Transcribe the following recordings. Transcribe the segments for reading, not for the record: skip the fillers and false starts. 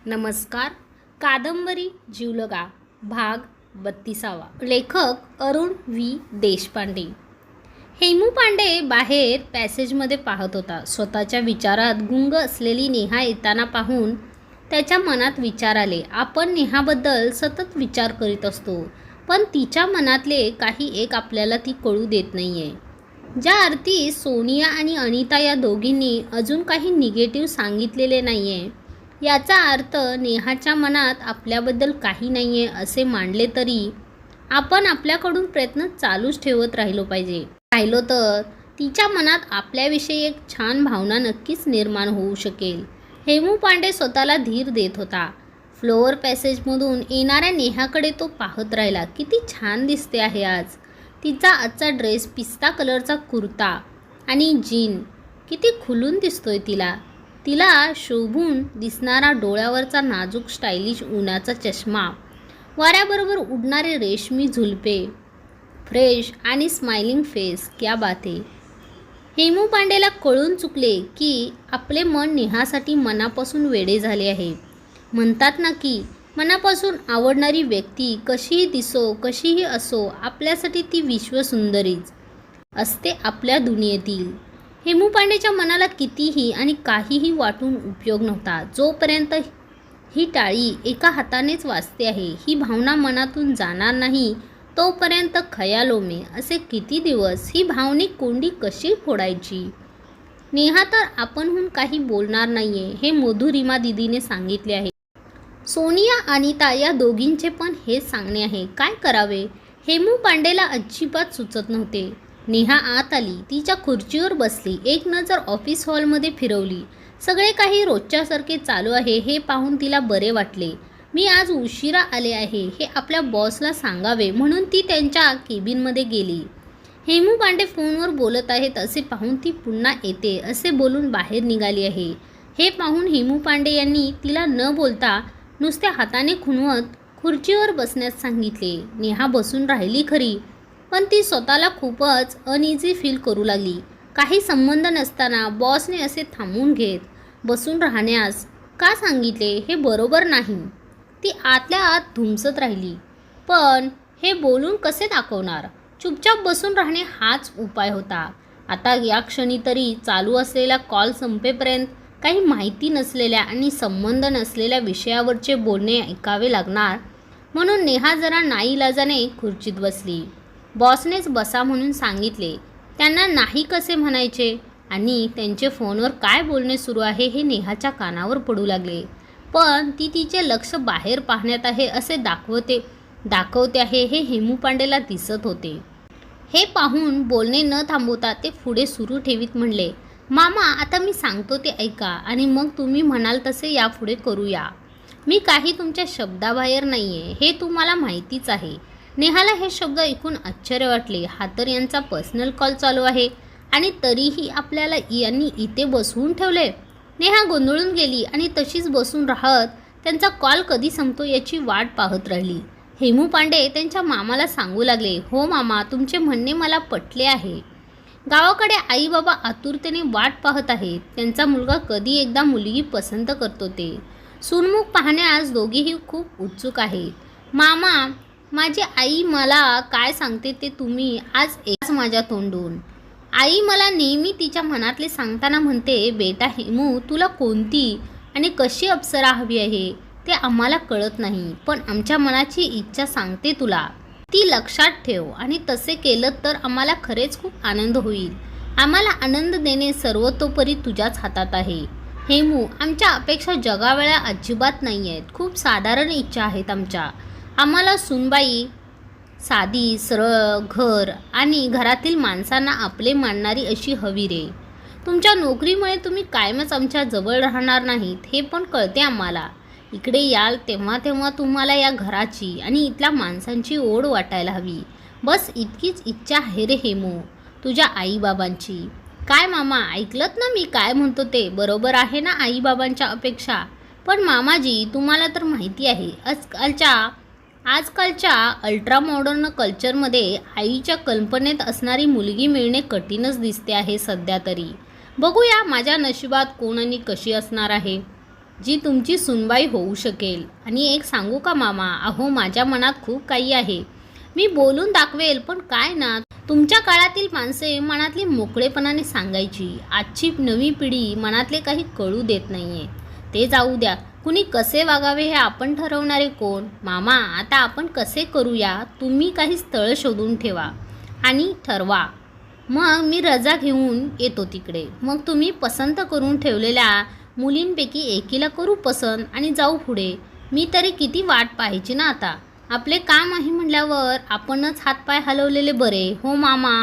नमस्कार. कादंबरी जीवलगा भाग 32. लेखक अरुण व्ही देशपांडे. हेमू पांडे बाहेर पॅसेजमध्ये पाहत होता. स्वतःच्या विचारात गुंग असलेली नेहा येताना पाहून त्याच्या मनात विचार आले. आपण नेहाबद्दल सतत विचार करीत असतो, पण तिच्या मनातले काही एक आपल्याला ती कळू देत नाही आहे. ज्या अर्थी सोनिया आणि अनिता या दोघींनी अजून काही निगेटिव्ह सांगितलेले नाही आहे, याचा अर्थ नेहाच्या मनात आपल्याबद्दल काही नाही आहे असे मांडले तरी आपण आपल्याकडून प्रयत्न चालूच ठेवत राहिलो तर तिच्या मनात आपल्याविषयी एक छान भावना नक्कीच निर्माण होऊ शकेल. हेमू पांडे स्वतःला धीर देत होता. फ्लोअर पॅसेजमधून येणाऱ्या नेहाकडे तो पाहत राहिला. किती छान दिसते आहे आज. तिचा आजचा ड्रेस, पिस्ता कलरचा कुर्ता आणि जीन किती खुलून दिसतोय तिला शोभून दिसणारा डोळ्यावरचा नाजूक स्टायलिश उन्हाचा चष्मा, वाऱ्याबरोबर उडणारे रेशमी झुलपे, फ्रेश आणि स्माइलिंग फेस. क्या बात आहे. हेमू पांडेला कळून चुकले की आपले मन नेहासाठी मनापासून वेडे झाले आहे. म्हणतात ना की मनापासून आवडणारी व्यक्ती कशीही दिसो, कशीही असो, आपल्यासाठी ती विश्वसुंदरीच असते आपल्या दुनियेतील. हेमू पांडेच्या मनाला कितीही आणि काहीही वाटून उपयोग नव्हता. जोपर्यंत ही टाळी एका हातानेच वाजते आहे, ही भावना मनातून जाणार नाही, तोपर्यंत खयालोमे असे किती दिवस ही भावनिक कोंडी कशी फोडायची. नेहा तर आपणहून काही बोलणार नाहीये हे मधुरिमा दिदीने सांगितले आहे. सोनिया अनिता या दोघींचे पण हेच सांगणे आहे. काय करावे हेमू पांडेला अजिबात सुचत नव्हते. नेहा आत आली, तिच्या खुर्चीवर बसली, एक नजर ऑफिस हॉलमध्ये फिरवली. सगळे काही रोजच्यासारखे चालू आहे हे पाहून तिला बरे वाटले. मी आज उशिरा आले आहे हे आपल्या बॉसला सांगावे म्हणून ती त्यांच्या केबिनमध्ये गेली. हेमू पांडे फोनवर बोलत आहेत असे पाहून ती पुन्हा येते असे बोलून बाहेर निघाली आहे. हे पाहून हेमू पांडे यांनी तिला न बोलता नुसत्या हाताने खुणवत खुर्चीवर बसण्यास सांगितले. नेहा बसून राहिली खरी, पण ती स्वतःला खूपच अनइझी फील करू लागली. काही संबंध नसताना बॉसने असे थांबून घेत बसून राहण्यास का सांगितले हे बरोबर नाही. ती आतल्या आत धुमसत राहिली. पण हे बोलून कसे दाखवणार? चुपचाप बसून राहणे हाच उपाय होता. आता या क्षणी तरी चालू असलेला कॉल संपेपर्यंत काही माहिती नसलेल्या आणि संबंध नसलेल्या विषयावरचे बोलणे ऐकावे लागणार, म्हणून नेहा जरा नाईलाजाने खुर्चीत बसली. बॉसनेच बसा म्हणून सांगितले. त्यांना नाही कसे म्हणायचे आणि त्यांचे फोनवर काय बोलणे सुरू आहे हे नेहाच्या कानावर पडू लागले. पण ती तिचे लक्ष बाहेर पाहण्यात आहे असे दाखवते आहे हे हेमू पांडेला दिसत होते. हे पाहून बोलणे न थांबवता ते पुढे सुरू ठेवीत म्हणले, मामा आता मी सांगतो ते ऐका आणि मग तुम्ही म्हणाल तसे यापुढे करूया. मी काही तुमच्या शब्दाबाहेर नाही आहे हे तुम्हाला माहितीच आहे. नेहाला हे शब्द ऐकून आश्चर्य वाटले. हा तर यांचा पर्सनल कॉल चालू आहे आणि तरीही आपल्याला यांनी इथे बसवून ठेवले. नेहा गोंधळून गेली आणि तशीच बसून राहत त्यांचा कॉल कधी संपतो याची वाट पाहत राहिली. हेमू पांडे त्यांच्या मामाला सांगू लागले, हो मामा, तुमचे म्हणणे मला पटले आहे. गावाकडे आई बाबा आतुरतेने वाट पाहत आहेत. त्यांचा मुलगा कधी एकदा मुलगी पसंत करतो ते सुनमुख पाहण्यास दोघेही खूप उत्सुक आहेत. मामा, माझी आई मला काय सांगते ते तुम्ही आज एकच माझ्या तोंडून. आई मला नेहमी तिच्या मनातले सांगताना म्हणते, बेटा हेमू, तुला कोणती आणि कशी अप्सरा हवी आहे ते आम्हाला कळत नाही, पण आमच्या मनाची इच्छा सांगते तुला. ती लक्षात ठेव आणि तसे केलं तर आम्हाला खरेच खूप आनंद होईल. आम्हाला आनंद देणे सर्वतोपरी तुझ्याच हातात आहे. हेमू, आमच्या अपेक्षा जगावेळा अजिबात नाही आहेत. खूप साधारण इच्छा आहेत आमच्या. आम्हाला सुनबाई, साधी सरळ घर आणि घरातील माणसांना आपले मानणारी अशी हवी रे. तुमच्या नोकरीमुळे तुम्ही कायमच आमच्या जवळ राहणार नाहीत हे पण कळते आम्हाला. इकडे याल तेव्हा तेव्हा तुम्हाला या घराची आणि इथल्या माणसांची ओढ वाटायला हवी. बस इतकीच इच्छा आहे रे हेमू, तुझ्या आईबाबांची. काय मामा, ऐकलत ना मी काय म्हणतो ते? बरोबर आहे ना आईबाबांच्या अपेक्षा? पण मामाजी, तुम्हाला तर माहिती आहे आजकालच्या अल्ट्रा मॉडर्न कल्चरमध्ये आईच्या कल्पनेत असणारी मुलगी मिळणे कठीणच दिसते आहे सध्या तरी. बघूया माझ्या नशिबात कोण आणि कशी असणार आहे. जी तुमची सुनबाई होऊ शकेल. आणि एक सांगू का मामा, अहो माझ्या मनात खूप काही आहे. मी बोलून दाखवेल, पण काय ना, तुमच्या काळातील माणसे मनातली मोकळेपणाने सांगायची. आजची नवी पिढी मनातले काही कळू देत नाहीये. ते जाऊ द्या, कुणी कसे वागावे हे आपण ठरवणारे कोण? मामा, आता आपण कसे करूया, तुम्ही काही स्थळ शोधून ठेवा आणि ठरवा. मग मी रजा घेऊन येतो तिकडे. मग तुम्ही पसंत करून ठेवलेल्या मुलींपैकी एकीला करू पसंत आणि जाऊ पुढे. मी तरी किती वाट पाहायची ना आता. आपले काम आहे म्हटल्यावर आपणच हातपाय हलवलेले बरे. हो मामा,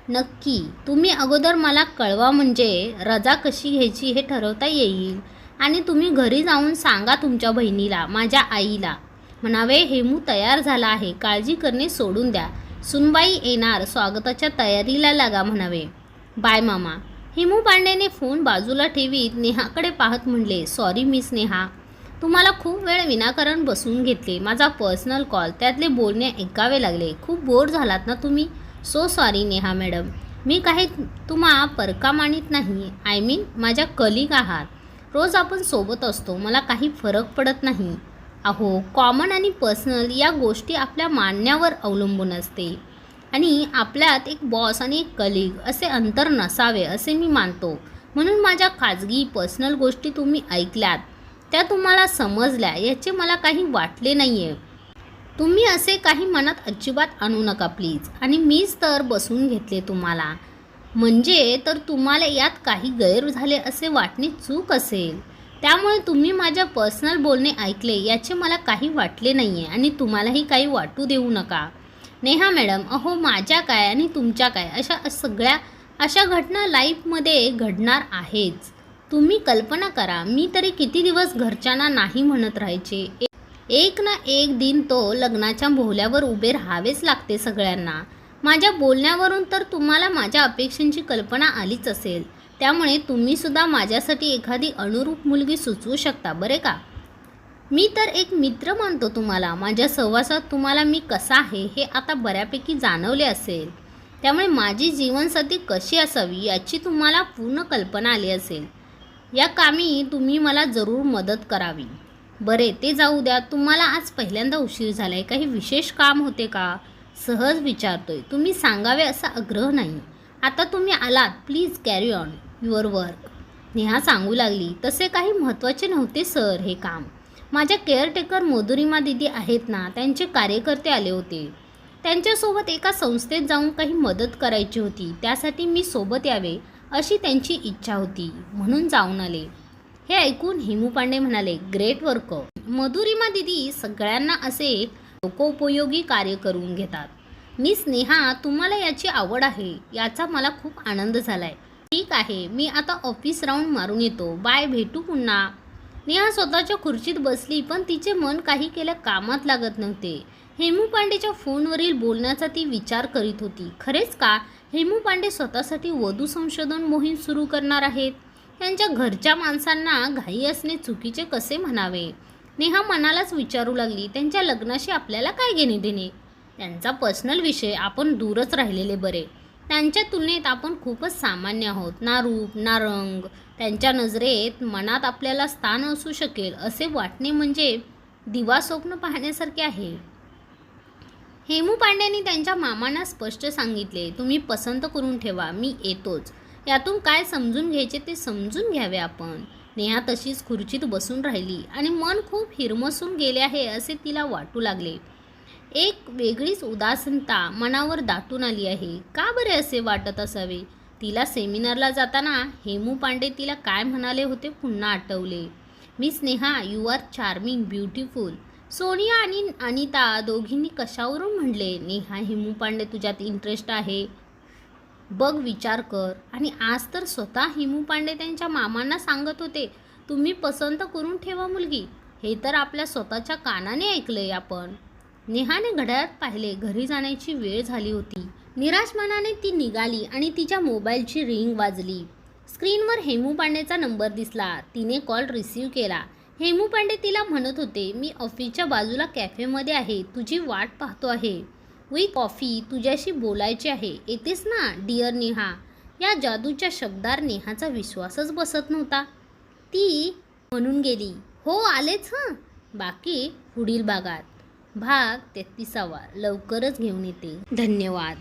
नक्की. तुम्ही अगोदर मला कळवा, म्हणजे रजा कशी घ्यायची हे ठरवता येईल. आणि तुम्ही घरी जाऊन सांगा तुमच्या बहिणीला, माझ्या आईला. म्हणावे, हेमू तयार झाला आहे, काळजी करणे सोडून द्या. सुनबाई येणार, स्वागताच्या तयारीला लागा म्हणावे. बाय मामा. हेमू पांडेने फोन बाजूला ठेवीत नेहाकडे पाहत म्हणले, सॉरी मिस नेहा, तुम्हाला खूप वेळ विनाकारण बसवून घेतले. माझा पर्सनल कॉल, त्यातले बोलणे ऐकावे लागले. खूप बोर झालात ना तुम्ही? So sorry Neha madam. मी काही तुम्हा परका मानित नाही. आय मीन माझ्या कलिग आहात. रोज आपण सोबत असतो, मला काही फरक पडत नाही. अहो, कॉमन आणि पर्सनल या गोष्टी आपल्या मानण्यावर अवलंबून असते. आणि आपल्यात एक बॉस आणि एक कलिग असे अंतर नसावे असे मी मानतो. म्हणून माझ्या खाजगी पर्सनल गोष्टी तुम्ही ऐकल्यात, त्या तुम्हाला समजल्या याचे मला काही वाटले नाही आहे. तुम्ही असे काही मनात अजिबात आणू नका प्लीज. आणि मीच तर बसवून घेतले तुम्हाला, म्हणजे तर तुम्हाला यात काही गैर झाले असे वाटणे चूक असेल. त्यामुळे तुम्ही माझ्या पर्सनल बोलणे ऐकले याचे मला काही वाटले नाही आहे आणि तुम्हालाही काही वाटू देऊ नका. नेहा मॅडम, अहो माझ्या काय आणि तुमच्या काय, अशा घटना लाईफमध्ये घडणार आहेच. तुम्ही कल्पना करा, मी तरी किती दिवस घरच्यांना नाही म्हणत राहायचे. एक ना एक दिन तो लग्नाच्या बोहल्यावर उभे राहावेच लागते सगळ्यांना. माझ्या बोलण्यावरून तर तुम्हाला माझ्या अपेक्षांची कल्पना आलीच असेल. त्यामुळे तुम्हीसुद्धा माझ्यासाठी एखादी अनुरूप मुलगी सुचवू शकता बरे का. मी तर एक मित्र मानतो तुम्हाला. माझ्या सहवासात तुम्हाला मी कसा आहे हे आता बऱ्यापैकी जाणवले असेल. त्यामुळे माझी जीवनसाथी कशी असावी याची तुम्हाला पूर्ण कल्पना आली असेल. या कामी तुम्ही मला जरूर मदत करावी. बरे, ते जाऊ द्या. तुम्हाला आज पहिल्यांदा उशीर झाला आहे, काही विशेष काम होते का? सहज विचारतोय. तुम्ही सांगावे असा आग्रह नाही. आता तुम्ही आलात, please carry on your work. Neha सांगू लागली, तसे काही महत्त्वाचे नव्हते सर हे काम. माझ्या केअरटेकर मधुरिमा दिदी आहेत ना, त्यांचे कार्यकर्ते आले होते. त्यांच्यासोबत एका संस्थेत जाऊन काही मदत करायची होती. त्यासाठी मी सोबत यावे अशी त्यांची इच्छा होती, म्हणून जाऊन आले. हे ऐकून हेमू पांडे म्हणाले, ग्रेट वर्क. मधुरिमा दिदी सगळ्यांना असे लोकोपयोगी कार्य करून घेतात. मिस नेहा, तुम्हाला याची आवड आहे याचा मला खूप आनंद झाला आहे. ठीक आहे, मी आता ऑफिस राऊंड मारून येतो. बाय, भेटू पुन्हा. नेहा स्वतःच्या खुर्चीत बसली, पण तिचे मन काही केल्या कामात लागत नव्हते. हेमू पांडेच्या फोनवरील बोलण्याचा ती विचार करीत होती. खरेच का हेमू पांडे स्वतःसाठी वधू संशोधन मोहीम सुरू करणार आहेत? त्यांच्या घरच्या माणसांना घाई असणे चुकीचे कसे म्हणावे? नेहा मनालाच विचारू लागली, त्यांच्या लग्नाशी आपल्याला काय घेणे देणे? त्यांचा पर्सनल विषय, आपण दूरच राहिलेले बरे. त्यांच्या तुलनेत आपण खूपच सामान्य आहोत. ना रूप ना रंग. त्यांच्या नजरेत मनात आपल्याला स्थान असू शकेल असे वाटणे म्हणजे दिवा स्वप्न पाहण्यासारखे आहे. हेमू पांड्यांनी त्यांच्या मामांना स्पष्ट सांगितले, तुम्ही पसंत करून ठेवा, मी येतोच. यातून काय समजून घ्यायचे ते समजून घ्यावे आपण. नेहा तशीच खुर्चीत बसून राहिली आणि मन खूप हिरमसून गेले आहे असे तिला वाटू लागले. एक वेगळीच उदासीनता मनावर दाटून आली आहे. का बरे असे वाटत असावे? तिला सेमिनारला जाताना हेमू पांडे तिला काय म्हणाले होते पुन्हा आठवले. Miss Neha, you are charming, beautiful. Sonia आणि अनिता दोघींनी कशावरून म्हणले, नेहा हेमू पांडे तुझ्यात इंटरेस्ट आहे बघ, विचार कर. आणि आज तर स्वतः हेमू पांडे त्यांच्या मामांना सांगत होते, तुम्ही पसंत करून ठेवा मुलगी. हे तर आपल्या स्वतःच्या कानाने ऐकलंय आपण. नेहाने घड्याळात पाहिले, घरी जाण्याची वेळ झाली होती. निराश मनाने ती निघाली आणि तिच्या मोबाईलची रिंग वाजली. स्क्रीनवर हेमू पांडेचा नंबर दिसला. तिने कॉल रिसीव्ह केला. हेमू पांडे तिला म्हणत होते, मी ऑफिसच्या बाजूला कॅफेमध्ये आहे, तुझी वाट पाहतो आहे. वी कॉफी, तुझ्याशी बोलायचे आहे, येतेस ना डिअर नेहा. या जादूच्या शब्दार नेहाचा विश्वासच बसत नव्हता. ती म्हणून गेली, हो आलेच हं. बाकी पुढील भागात. भाग 33 लवकरच घेऊन येते. धन्यवाद.